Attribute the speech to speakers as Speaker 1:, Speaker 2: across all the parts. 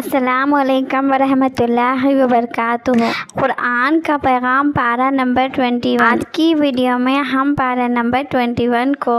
Speaker 1: السلام علیکم ورحمۃ اللہ وبرکاتہ۔ قرآن کا پیغام پارہ نمبر 21۔ آج کی ویڈیو میں ہم پارہ نمبر 21 کو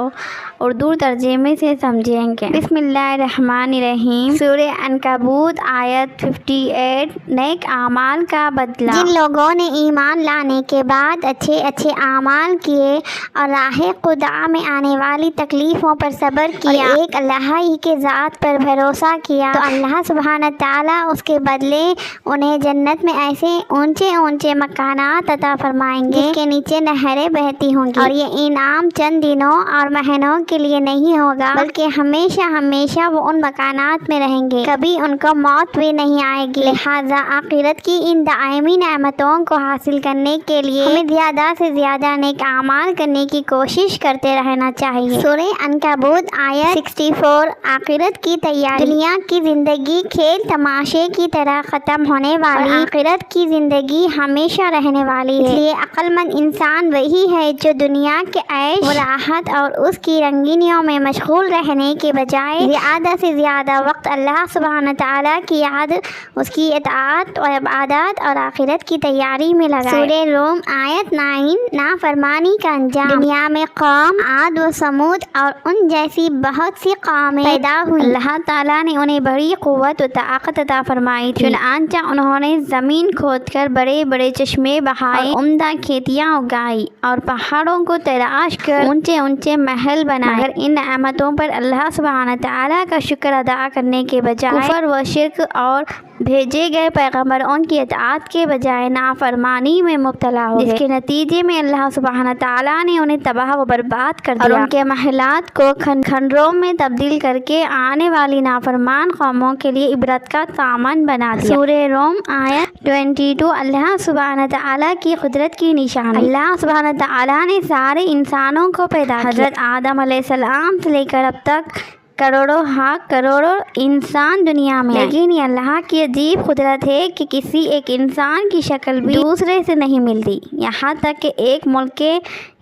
Speaker 1: اردو ترجمے سے سمجھیں گے۔ بسم اللہ الرحمن الرحیم۔ سورہ عنکبوت آیت 58۔ نیک اعمال کا بدلہ۔
Speaker 2: جن لوگوں نے ایمان لانے کے بعد اچھے اعمال کیے اور راہ خدا میں آنے والی تکلیفوں پر صبر کیا اور ایک اللہ ہی کے ذات پر بھروسہ کیا تو اللہ سبحانہ تعالیٰ اس کے بدلے انہیں جنت میں ایسے اونچے مکانات عطا فرمائیں گے جس کے نیچے نہریں بہتی ہوں گی، اور یہ انعام چند دنوں اور مہینوں کے لیے نہیں ہوگا بلکہ ہمیشہ وہ ان مکانات میں رہیں گے، کبھی ان کو موت بھی نہیں آئے گی۔ لہٰذا آخرت کی ان دائمی نعمتوں کو حاصل کرنے کے لیے ہمیں زیادہ سے زیادہ نیک اعمال کرنے کی کوشش کرتے رہنا چاہیے۔ سورہ عنکبوت آیت 64۔ آخرت کی تیاری۔ دنیا کی زندگی کھیل تماشے کی طرح ختم ہونے والی، آخرت کی زندگی ہمیشہ رہنے والی ہے۔ اس لیے عقل مند انسان وہی ہے جو دنیا کے عیش و راحت اور اس کی رنگینیوں میں مشغول رہنے کے بجائے زیادہ سے زیادہ وقت اللہ سبحانہ تعالیٰ کی یاد، اس کی اطاعت و عبادات اور آخرت کی تیاری میں لگائے۔ سورہ روم آیت 9۔ نافرمانی کا انجام۔ دنیا میں قوم عاد و سمود اور ان جیسی بہت سی قومیں پیدا ہوئی۔
Speaker 1: اللہ تعالیٰ نے انہیں بڑی قوت و طاقت عطا فرمائی تھی، چنانچہ انہوں نے زمین کھود کر بڑے بڑے چشمے بہائے اور عمدہ کھیتیاں اگائی اور پہاڑوں کو تراش کر اونچے محل بنائے، مگر ان نعمتوں پر اللہ سبحانہ تعالیٰ کا شکر ادا کرنے کے بجائے کفر و شرک اور بھیجے گئے پیغمبروں کی اطاعت کے بجائے نافرمانی میں مبتلا ہو گئے، جس کے نتیجے میں اللہ سبحانہ تعالیٰ نے انہیں تباہ و برباد کر دیا اور ان کے محلات کو کھنڈروں میں تبدیل کر کے آنے والی نافرمان قوموں کے لیے عبرت کا سامان بنا دیا۔ سورہ روم آیت 22۔ اللہ سبحانہ تعالیٰ کی قدرت کی نشانی۔ اللہ سبحانہ تعالیٰ نے سارے انسانوں کو پیدا کیا۔ حضرت آدم علیہ السلام سے لے کر اب تک کروڑوں انسان دنیا میں، لیکن یہ اللہ کی عجیب قدرت ہے کہ کسی ایک انسان کی شکل بھی دوسرے سے نہیں ملتی، یہاں تک کہ ایک ملک کے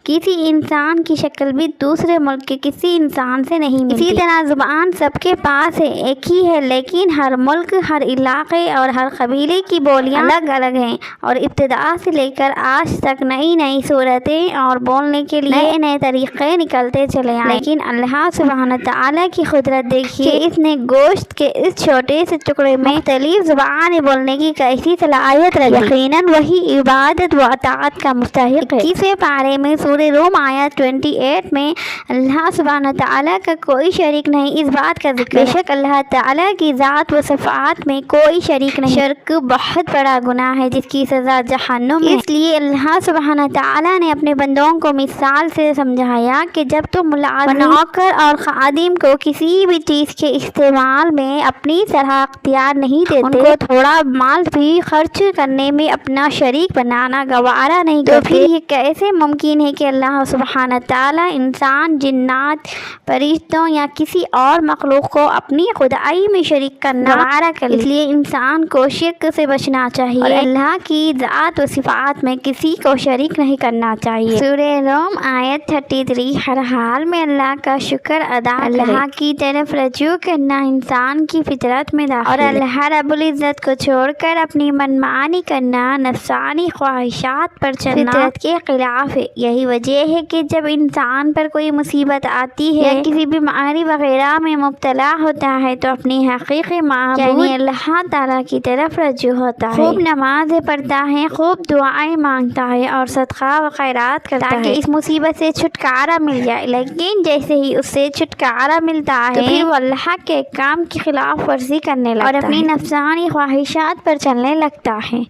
Speaker 1: کسی انسان کی شکل بھی دوسرے ملک کے کسی انسان سے نہیں ملتی۔ اسی طرح زبان سب کے پاس ہے، ایک ہی ہے، لیکن ہر ملک، ہر علاقے اور ہر قبیلے کی بولیاں الگ الگ ہیں، اور ابتدا سے لے کر آج تک نئی صورتیں اور بولنے کے لیے نئے طریقے نکلتے چلے آئے، لیکن اللہ سبحانہ تعالیٰ کی قدرت دیکھیے، اس نے گوشت کے اس چھوٹے سے ٹکڑے میں مختلف زبانیں بولنے کی کیسی صلاحیت رکھی۔ یقیناً وہی عبادت و اطاعت کا مستحق ہے۔ 21ویں پارے میں سورہ روم آیت 28 میں اللہ سبحانہ تعالیٰ کا کوئی شریک نہیں، اس بات کا ذکر ہے۔ بے شک اللہ تعالیٰ کی ذات و صفات میں کوئی شریک نہیں۔ شرک بہت بڑا گناہ ہے جس کی سزا جہنم ہے۔ اس لیے اللہ سبحانہ تعالیٰ نے اپنے بندوں کو مثال سے سمجھایا کہ جب تم ملازم، نوکر اور خادم کو کسی بھی چیز کے استعمال میں اپنی طرح اختیار نہیں دیتے، ان کو تھوڑا مال بھی خرچ کرنے میں اپنا شریک بنانا گوارا نہیں کرتے، تو پھر یہ کیسے ممکن ہے کہ اللہ سبحانہ تعالیٰ انسان، جنات، فرشتوں یا کسی اور مخلوق کو اپنی خدائی میں شریک کرنا گوارا کرے؟ اس لیے انسان کو شرک سے بچنا چاہیے اور اللہ کی ذات و صفات میں کسی کو شریک نہیں کرنا چاہیے۔ سورہ روم آیت 33۔ ہر حال میں اللہ کا شکر ادا کرے، اللہ کی طرف رجوع کرنا انسان کی فطرت میں داخل ہے، اور اللہ رب العزت کو چھوڑ کر اپنی منمانی کرنا، نفسانی خواہشات پر چلنا فطرت کے خلاف ہے۔ یہی وجہ ہے کہ جب انسان پر کوئی مصیبت آتی ہے یا کسی بیماری وغیرہ میں مبتلا ہوتا ہے تو اپنی حقیقی معبود یعنی اللہ تعالیٰ کی طرف رجوع ہوتا ہے، خوب نمازیں پڑھتا ہے، خوب دعائیں مانگتا ہے اور صدقہ و خیرات کرتا ہے تاکہ اس مصیبت سے چھٹکارا مل جائے، لیکن جیسے ہی اس سے چھٹکارا ملتا ہے تو پھر وہ اللہ کے احکام کی خلاف ورزی کرنے لگتا ہے اور اپنی نفسانی خواہشات پر چلنے لگتا ہے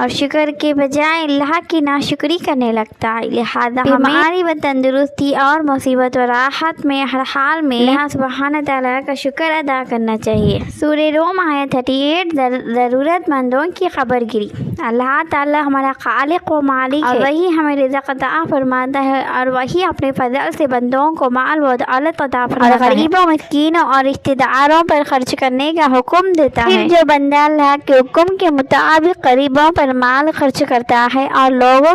Speaker 1: اور شکر کے بجائے اللہ کی ناشکری کرنے لگتا ہے۔ لہذا ہماری تندرستی اور مصیبت و راحت میں ہر حال میں اللہ سبحانہ تعالیٰ کا شکر ادا کرنا چاہیے۔ سورہ روم آیت 38۔ ضرورت مندوں کی خبر گیری۔ اللہ تعالیٰ ہمارا خالق و مالک ہے اور وہی ہمیں رزق عطا فرماتا ہے، اور وہی اپنے فضل سے بندوں کو مال و دولت عطا فرماتا ہے اور غریبوں، مسکینوں اور رشتہ داروں پر خرچ کرنے کا حکم دیتا ہے۔ پھر جو بندہ اللہ کے حکم کے مطابق غریبوں پر مال خرچ کرتا ہے اور لوگوں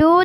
Speaker 1: 2।